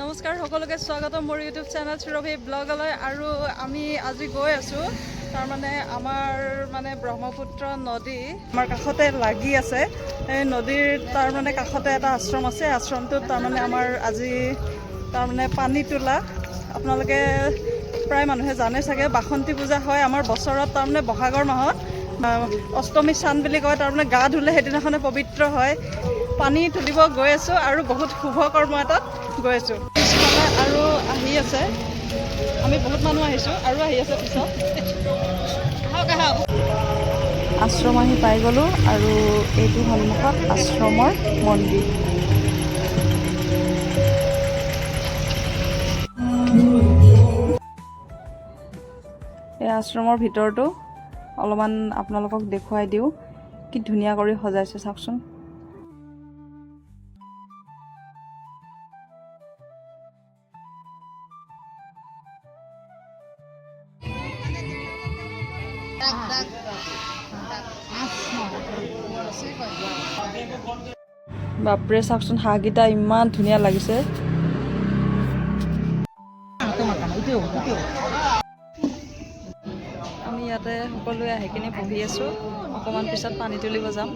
নমস্কাৰ সকলোকে স্বাগতম মোৰ ইউটিউব চেনেল সুৰভি ব্লগলৈ। আৰু আমি আজি গৈ আছোঁ তাৰমানে আমাৰ ব্ৰহ্মপুত্ৰ নদী আমাৰ কাষতে লাগি আছে। এই নদীৰ তাৰমানে কাষতে এটা আশ্ৰম আছে। আশ্ৰমটোত তাৰমানে আমাৰ আজি তাৰমানে পানী তোলা, আপোনালোকে প্ৰায় মানুহে জানে চাগে, বাসন্তী পূজা হয় আমাৰ বছৰত তাৰমানে বহাগৰ মাহত অষ্টমী চান বুলি কয়। তাৰমানে গা ধুলে সেইদিনাখনে পবিত্ৰ হয়। পানী তুলিব গৈ আছোঁ আৰু বহুত শুভ কৰ্ম এটাত গৈ আছোঁ। পিছফালে আৰু আহি আছে, আমি বহুত মানুহ আহিছোঁ আৰু আহি আছে পিছত। আশ্ৰম আহি পাই গ'লোঁ আৰু এইটো সন্মুখত আশ্ৰমৰ মন্দিৰ। এই আশ্ৰমৰ ভিতৰটো অলপমান আপোনালোকক দেখুৱাই দিওঁ, কি ধুনীয়া কৰি সজাইছে চাওকচোন। বাপৰে চাওকচোন, হাঁহকেইটা ইমান ধুনীয়া লাগিছে। আমি ইয়াতে সকলোৱে আহি কিনে বহি আছোঁ, অকণমান পিছত পানী তুলিব যাম।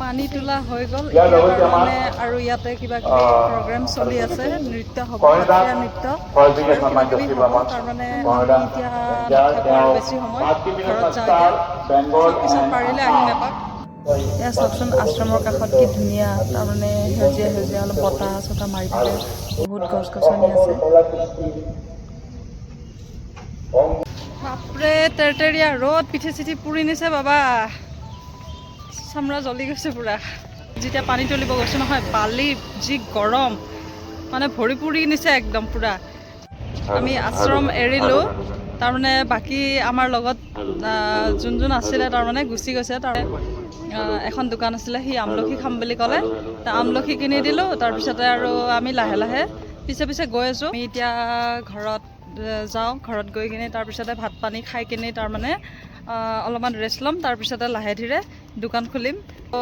পানী তোলা হৈ গ'ল এতিয়া তাৰমানে, আৰু ইয়াতে কিবা কিবি প্ৰগ্ৰেম চলি আছে, নৃত্য হ'ব, সত্ৰীয়া নৃত্য আৰু কিবা কিবি হ'ব। তাৰমানে আমি এতিয়া নাথাকোঁ আৰু বেছি সময়, ঘৰত যাওঁ এতিয়া, পিছত পাৰিলে আহিম এপাক। এয়া চাওকচোন আশ্ৰমৰ কাষত কি ধুনীয়া, তাৰমানে সেউজীয়া সেউজীয়া অলপ বতাহ চতাহ মাৰি থাকে, বহুত গছ গছনি আছে। বাপৰে তেৰতেৰীয়া ৰ'দ, পিঠি চিঠি পুৰি নিছে বাবা, চামৰা জ্বলি গৈছে পুৰা। যেতিয়া পানী তুলিব গৈছোঁ নহয়, বালি যি গৰম, মানে ভৰি পুৰি নিছে একদম পুৰা। আমি আশ্ৰম এৰিলোঁ, তাৰমানে বাকী আমাৰ লগত যোন আছিলে তাৰমানে গুচি গৈছে। তাৰ এখন দোকান আছিলে, সি আমলখি খাম বুলি ক'লে, আমলখি কিনি দিলোঁ। তাৰপিছতে আৰু আমি লাহে লাহে পিছে পিছে গৈ আছোঁ। আমি এতিয়া ঘৰত যাওঁ, ঘৰত গৈ কিনে তাৰপিছতে ভাত পানী খাই কিনে তাৰমানে অলপমান ৰেষ্ট ল'ম, তাৰপিছতে লাহে ধীৰে দোকান খুলিম। তো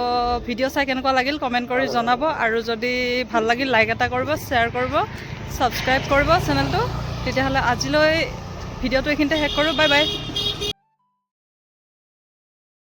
ভিডিঅ' চাই কেনেকুৱা লাগিল কমেণ্ট কৰি জনাব, আৰু যদি ভাল লাগিল লাইক এটা কৰিব, শ্বেয়াৰ কৰিব, ছাবস্ক্ৰাইব কৰিব চেনেলটো। তেতিয়াহ'লে আজিলৈ ভিডিঅ'টো এইখিনিতে শেষ কৰোঁ, বাই বাই।